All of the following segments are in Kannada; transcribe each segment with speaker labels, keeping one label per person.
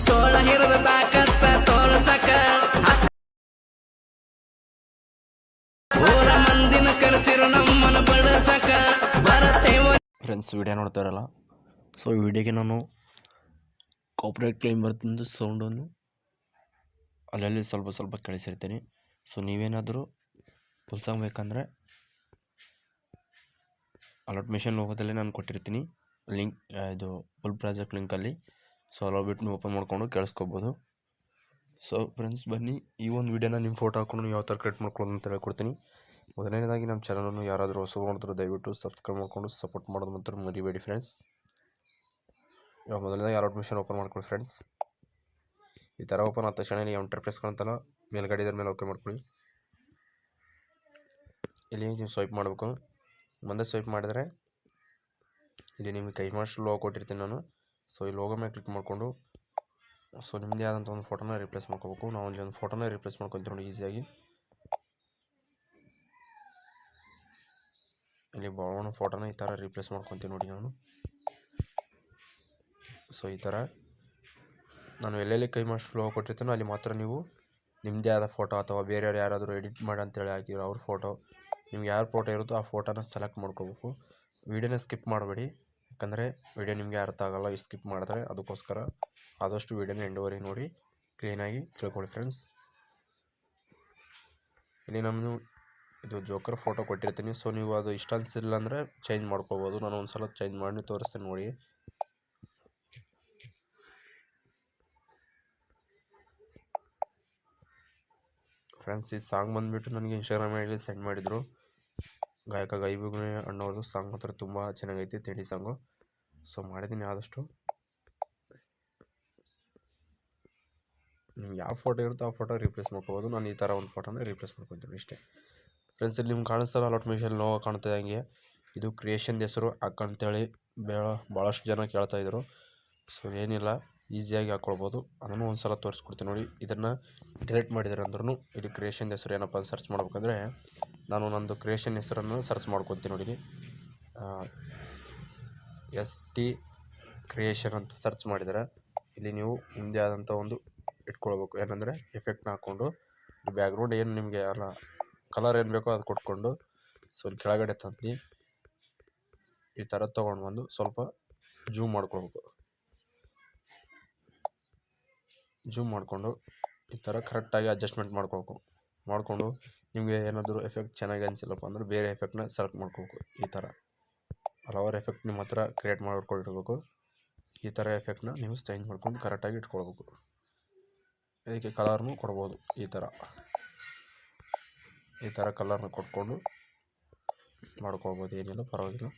Speaker 1: ತೋಳ ಹಿರದ ತಾಕತ್ತ ತೋರ್ಸಕ ಊರ ಮಂದಿನ ಕರೆಸಿರು ನಮ್ಮನ ಬಡಸಕ ಬರತೇವ.
Speaker 2: ಫ್ರೆಂಡ್ಸ್ ವಿಡಿಯೋ ನೋಡ್ತಾರಲ್ಲ, ಸೊ ಈ ವಿಡಿಯೋಗೆ ನಾನು ಕಾಪಿರೈಟ್ ಕ್ಲೈಮ್ ಬರ್ತಂದು ಸೌಂಡನ್ನು ಅಲ್ಲಲ್ಲಿ ಸ್ವಲ್ಪ ಸ್ವಲ್ಪ ಕಳಿಸಿರ್ತೀನಿ. ಸೊ ನೀವೇನಾದರೂ ಫುಲ್ ಸಾಂಗ್ ಬೇಕಂದರೆ ಅಲರ್ಟ್ ಮಿಷನ್ ಲೋಗೋದಲ್ಲಿ ನಾನು ಕೊಟ್ಟಿರ್ತೀನಿ ಲಿಂಕ್, ಇದು ಫುಲ್ ಪ್ರಾಜೆಕ್ಟ್ ಲಿಂಕಲ್ಲಿ. ಸೊ ಅಲ್ಲ ಬಿಟ್ಟು ನೀವು ಓಪನ್ ಮಾಡ್ಕೊಂಡು ಕೇಳಿಸ್ಕೊಬೋದು. ಸೊ ಫ್ರೆಂಡ್ಸ್ ಬನ್ನಿ, ಈ ಒಂದು ವಿಡಿಯೋನ ನಿಮ್ಮ ಫೋಟೋ ಹಾಕ್ಕೊಂಡು ಯಾವ ಥರ ಕ್ರಿಯೇಟ್ ಮಾಡ್ಕೊಳ್ಳೋದು ಅಂತ ಹೇಳ್ಕೊಡ್ತೀನಿ. ಮೊದಲನೇದಾಗಿ ನಮ್ಮ ಚಾನಲನ್ನು ಯಾರಾದರೂ ಹೊಸ ನೋಡಿದ್ರೆ ದಯವಿಟ್ಟು ಸಬ್ಸ್ಕ್ರೈಬ್ ಮಾಡ್ಕೊಂಡು ಸಪೋರ್ಟ್ ಮಾಡೋದು ಮಾತ್ರ ಮರಿಬೇಡಿ ಫ್ರೆಂಡ್ಸ್. ಇವಾಗ ಮೊದಲನೇದಾಗಿ ಅಲರ್ಟ್ ಮಿಷನ್ ಓಪನ್ ಮಾಡ್ಕೊಳ್ಳಿ ಫ್ರೆಂಡ್ಸ್. ಈ ಥರ ಓಪನ್ ಆದ ತಕ್ಷಣ ನೀವು ಇಂಟರ್ಫೇಸ್ ಕಾಣ್ತಲ್ಲ, ಮೇಲ್ಗಡೆ ಇದ್ರ ಮೇಲೆ ಓಕೆ ಮಾಡ್ಕೊಳ್ಳಿ. ಇಲ್ಲಿ ನೀವು ಸ್ವೈಪ್ ಮಾಡಬೇಕು. ಮುಂದೆ ಸ್ವೈಪ್ ಮಾಡಿದರೆ ಇಲ್ಲಿ ನಿಮಗೆ ಕೈಮಾಶ್ ಲೋಗೋ ಕೊಟ್ಟಿರ್ತೀನಿ ನಾನು. ಸೊ ಈ ಲೋಗೋ ಮೇಲೆ ಕ್ಲಿಕ್ ಮಾಡಿಕೊಂಡು ಸೊ ನಿಮ್ಮದೇ ಆದಂಥ ಒಂದು ಫೋಟೋನ ರಿಪ್ಲೇಸ್ ಮಾಡ್ಕೋಬೇಕು. ನಾವು ಇಲ್ಲಿ ಒಂದು ಫೋಟೋನ ರಿಪ್ಲೇಸ್ ಮಾಡ್ಕೊತೀವಿ ನೋಡಿ ಈಸಿಯಾಗಿ. ಇಲ್ಲಿ ಬಾಳೋಣ ಫೋಟೋನ ಈ ಥರ ರಿಪ್ಲೇಸ್ ಮಾಡ್ಕೊತೀವಿ ನೋಡಿ ನಾನು. ಸೊ ಈ ಥರ ನಾನು ಎಲ್ಲೆಲ್ಲಿ ಕೈಮಾಶ್ ಲೋಗೋ ಕೊಟ್ಟಿರ್ತೀನೋ ಅಲ್ಲಿ ಮಾತ್ರ ನೀವು ನಿಮ್ಮದೇ ಆದ ಫೋಟೋ ಅಥವಾ ಬೇರೆಯವ್ರು ಯಾರಾದರೂ ಎಡಿಟ್ ಮಾಡಿ ಅಂತೇಳಿ ಹಾಕಿರೋ ಅವ್ರ ಫೋಟೋ, ನಿಮ್ಗೆ ಯಾರು ಫೋಟೋ ಇರುತ್ತೋ ಆ ಫೋಟೋನ ಸೆಲೆಕ್ಟ್ ಮಾಡ್ಕೋಬೇಕು. ವೀಡಿಯೋನ ಸ್ಕಿಪ್ ಮಾಡಬೇಡಿ, ಯಾಕಂದರೆ ವಿಡಿಯೋ ನಿಮಗೆ ಅರ್ಥ ಆಗೋಲ್ಲ ಈ ಸ್ಕಿಪ್ ಮಾಡಿದ್ರೆ. ಅದಕ್ಕೋಸ್ಕರ ಆದಷ್ಟು ವೀಡಿಯೋನ ಎಂಡುವರೆಗೆ ನೋಡಿ ಕ್ಲೀನಾಗಿ ತಿಳ್ಕೊಳ್ಳಿ ಫ್ರೆಂಡ್ಸ್. ಇಲ್ಲಿ ನಾನು ಇದು ಜೋಕರ್ ಫೋಟೋ ಕೊಟ್ಟಿರ್ತೀನಿ. ಸೊ ನೀವು ಅದು ಇಷ್ಟ ಅನಿಸಿಲ್ಲ ಅಂದರೆ ಚೇಂಜ್ ಮಾಡ್ಕೋಬೋದು. ನಾನು ಒಂದು ಸಲ ಚೇಂಜ್ ಮಾಡಿ ತೋರಿಸ್ತೀನಿ ನೋಡಿ. ಫ್ರೆಂಡ್ಸ್ ಈ ಸಾಂಗ್ ಬಂದುಬಿಟ್ಟು ನನಗೆ ಇನ್ಸ್ಟಾಗ್ರಾಮ್ ಐಡಿಯಲ್ಲಿ ಸೆಂಡ್ ಮಾಡಿದರು. ಗಾಯಕ ಗೈಬುಗ್ನೆ ಅಣ್ಣವ್ರದ್ದು ಸಾಂಗ್ ಮಾತ್ರ ತುಂಬ ಚೆನ್ನಾಗೈತಿ, ತಿಂಡಿ ಸಾಂಗು. ಸೊ ಮಾಡಿದ್ದೀನಿ ಆದಷ್ಟು. ನಿಮ್ಗೆ ಯಾವ ಫೋಟೋ ಇರುತ್ತೋ ಆ ಫೋಟೋ ರಿಪ್ಲೇಸ್ ಮಾಡ್ಕೋಬೋದು. ನಾನು ಈ ಥರ ಒಂದು ಫೋಟೋನ ರಿಪ್ಲೇಸ್ ಮಾಡ್ಕೊತೀನಿ ಇಷ್ಟೇ ಫ್ರೆಂಡ್ಸ್. ಇಲ್ಲಿ ನಿಮ್ಗೆ ಕಾಣಿಸ್ತಾರ ಅಲರ್ಟ್ ಮಿಷನ್ ಲೋಗೋ ಕಾಣ್ತದೆ ಹಂಗೆ. ಇದು ಕ್ರಿಯೇಷನ್ ಹೆಸರು ಹಾಕಂತೇಳಿ ಭಾಳಷ್ಟು ಜನ ಕೇಳ್ತಾಯಿದ್ರು. ಸೊ ಏನಿಲ್ಲ, ಈಸಿಯಾಗಿ ಹಾಕ್ಕೊಳ್ಬೋದು. ಅದನ್ನು ಒಂದು ಸಲ ತೋರಿಸ್ಕೊಡ್ತೀನಿ ನೋಡಿ. ಇದನ್ನು ಡಿಲೀಟ್ ಮಾಡಿದ್ರೆ ಅಂದ್ರೂ ಇಲ್ಲಿ ಕ್ರಿಯೇಷನ್ ಹೆಸರು ಏನಪ್ಪ ಅಂತ ಸರ್ಚ್ ಮಾಡ್ಬೇಕಂದ್ರೆ ನಾನು ನಂದು ಕ್ರಿಯೇಷನ್ ಹೆಸರನ್ನು ಸರ್ಚ್ ಮಾಡ್ಕೊತೀನಿ ನೋಡಿ. ST ಕ್ರಿಯೇಷನ್ ಅಂತ ಸರ್ಚ್ ಮಾಡಿದರೆ ಇಲ್ಲಿ ನೀವು ನಿಮ್ಮದೇ ಆದಂಥ ಒಂದು ಇಟ್ಕೊಳ್ಬೇಕು. ಏನಂದರೆ ಎಫೆಕ್ಟ್ನ ಹಾಕ್ಕೊಂಡು ಬ್ಯಾಕ್ಗ್ರೌಂಡ್ ಏನು ನಿಮಗೆ ಅಲ್ಲ ಕಲರ್ ಏನು ಬೇಕೋ ಅದು ಕೊಟ್ಕೊಂಡು ಸೊ ಇಲ್ಲಿ ಕೆಳಗಡೆ ತಂದು ಈ ಥರ ತೊಗೊಂಡು ಬಂದು ಸ್ವಲ್ಪ ಜೂಮ್ ಮಾಡ್ಕೊಳ್ಬೇಕು. ಜೂಮ್ ಮಾಡಿಕೊಂಡು ಈ ಥರ ಕರೆಕ್ಟಾಗಿ ಅಡ್ಜಸ್ಟ್ಮೆಂಟ್ ಮಾಡಿಕೊಂಡು ನಿಮಗೆ ಏನಾದರೂ ಎಫೆಕ್ಟ್ ಚೆನ್ನಾಗಿ ಅನಿಸಿಲ್ಲಪ್ಪ ಅಂದರೆ ಬೇರೆ ಎಫೆಕ್ಟ್ನ ಸೆಲೆಕ್ಟ್ ಮಾಡ್ಕೋಬೇಕು. ಈ ಥರ ಹಲವಾರು ಎಫೆಕ್ಟ್ ನಿಮ್ಮ ಹತ್ರ ಕ್ರಿಯೇಟ್ ಮಾಡ್ಕೊಂಡಿರ್ಬೇಕು. ಈ ಥರ ಎಫೆಕ್ಟ್ನ ನೀವು ಚೇಂಜ್ ಮಾಡ್ಕೊಂಡು ಕರೆಕ್ಟಾಗಿ ಇಟ್ಕೊಳ್ಬೇಕು. ಇದಕ್ಕೆ ಕಲರ್ನು ಕೊಡ್ಬೋದು. ಈ ಥರ ಕಲರ್ನ ಕೊಟ್ಕೊಂಡು ಮಾಡ್ಕೊಳ್ಬೋದು, ಏನಿಲ್ಲ ಪರವಾಗಿಲ್ಲ.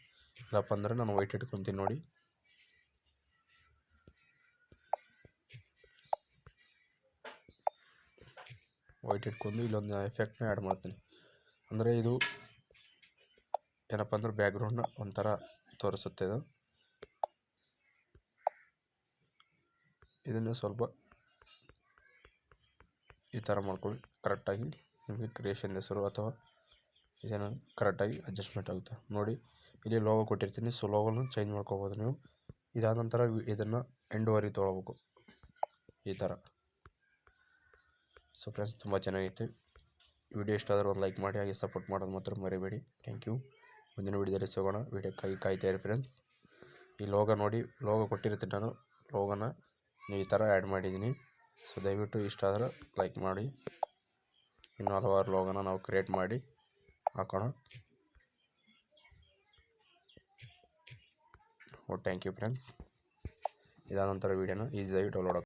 Speaker 2: ಇಲ್ಲಪ್ಪ ಅಂದರೆ ನಾನು ವೈಟ್ ಇಟ್ಕೊತೀನಿ ನೋಡಿ. ವೈಟ್ ಇಟ್ಕೊಂಡು ಇಲ್ಲೊಂದು ಎಫೆಕ್ಟ್ನ ಆ್ಯಡ್ ಮಾಡ್ತೀನಿ. ಅಂದರೆ ಇದು ಏನಪ್ಪ ಅಂದ್ರೆ ಬ್ಯಾಕ್ಗ್ರೌಂಡ್ನ ಒಂಥರ ತೋರಿಸುತ್ತೆ. ಇದನ್ನು ಸ್ವಲ್ಪ ಈ ಥರ ಮಾಡ್ಕೊಳ್ಳಿ. ಕರೆಕ್ಟಾಗಿ ನಿಮಗೆ ಕ್ರಿಯೇಷನ್ ಹೆಸರು ಅಥವಾ ಇದನ್ನು ಕರೆಕ್ಟಾಗಿ ಅಡ್ಜಸ್ಟ್ಮೆಂಟ್ ಆಗುತ್ತೆ ನೋಡಿ. ಇಲ್ಲಿ ಲೋಗೋ ಕೊಟ್ಟಿರ್ತೀನಿ. ಸೊ ಲೋಗೋನ ಚೇಂಜ್ ಮಾಡ್ಕೋಬೋದು ನೀವು. ಇದಾದ ನಂತರ ಇದನ್ನು ಎಂಡುವರೆಗೆ ತೊಗೊಳ್ಬೇಕು ಈ ಥರ. ಸೊ ಫ್ರೆಂಡ್ಸ್ ತುಂಬ ಚೆನ್ನಾಗೈತೆ. ವಿಡಿಯೋ ಇಷ್ಟ ಆದರೂ ಒಂದು ಲೈಕ್ ಮಾಡಿ, ಹಾಗೆ ಸಪೋರ್ಟ್ ಮಾಡೋದು ಮಾತ್ರ ಮರಿಬೇಡಿ. Thank you. ಮುಂದಿನ ವಿಡಿಯೋದಲ್ಲಿ ಸಿಗೋಣ. ವಿಡಿಯೋಕ್ಕಾಗಿ ಕಾಯ್ತಾ ಇರಿ ಫ್ರೆಂಡ್ಸ್. ಈ ಲೋಗೋ ನೋಡಿ, ಲೋಗೋ ಕೊಟ್ಟಿರ್ತೀನಿ ನಾನು. ಲೋಗೋನ ನೀವು ಈ ಥರ ಆ್ಯಡ್ ಮಾಡಿದ್ದೀನಿ. ಸೊ ದಯವಿಟ್ಟು ಇಷ್ಟ ಆದರೆ ಲೈಕ್ ಮಾಡಿ. ಇನ್ನೂ ಹಲವಾರು ಲೋಗೋನ ನಾವು ಕ್ರಿಯೇಟ್ ಮಾಡಿ ಹಾಕೋಣ. Thank you friends. ಇದಾದ ನಂತರ ವೀಡಿಯೋನ ಈಸಿಯಾಗಿ ಡೌನ್ಲೋಡ್